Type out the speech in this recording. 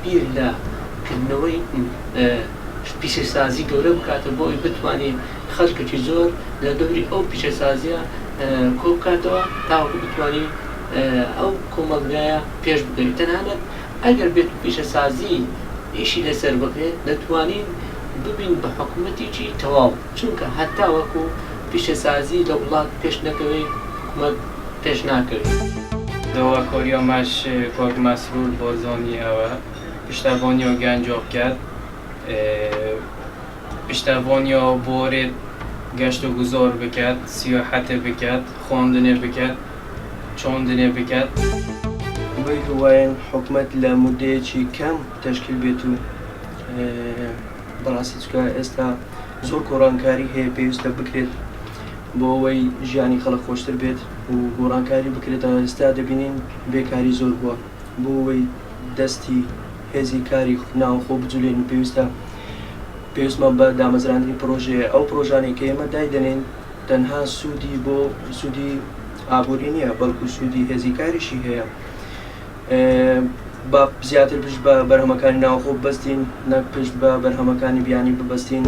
بیر لە کردنەوەی پیشەسازی گەورە بکاتە بۆی بتوانین خەڵکێکی زۆر لە دەوری ئەو پیشەسازیە کۆ بکاتەوە تاوەکو بتوانین ئەو کۆمەڵگایە پێش بگەین. تەنانەت ئەگەر بێت پیشەسازی ئیشی لەسەر بکرێت دەتوانین ببین بە حکوومەتێکی تەواو، چونکە هەتا وەکو پیشەسازی لە وڵات پێش نەکەوێت حکوومەت پێش ناکەوێت. دەوا کۆریا ماش کۆک مەسرور بۆ زۆنی ئەوە پشتەڤۆنیۆ گەنجۆ بکات، پشتەڤۆنیۆ بۆرێت گەشت و گوزۆر بکات، سیاحەتە بکات، خواندنێ بکات، چۆندنێ بکات. بۆی هەوایەن حکوومەت لە مودەیەکی کەم تەشکیل بێت و بەڕاستی چکە ئێستا زۆر گۆڕانکاری هەیە پێویستە بکرێت بۆ ئەوەی ژیانی خەڵک خۆشتر بێت و گۆڕانکاری بکرێتە. ئێستا دەبینین بێکاری زۆر بووە بۆ ئەوەی دەستی هێزی کاری ناوخۆ بجولێن و پێویستمە بە دامەزراندنی پرۆژەیە. ئەو پرۆژانەی کە ئێمە دایدەنێن تەنها سوودی بۆ سوودی ئابووری نییە، بەڵکو سوودی هێزی کاریشی هەیە. با زیاتر پشت بە بەرهەمەکانی ناوخۆ ببەستین، نەک پشت بە بەرهەمەکانی بیانی ببەستین.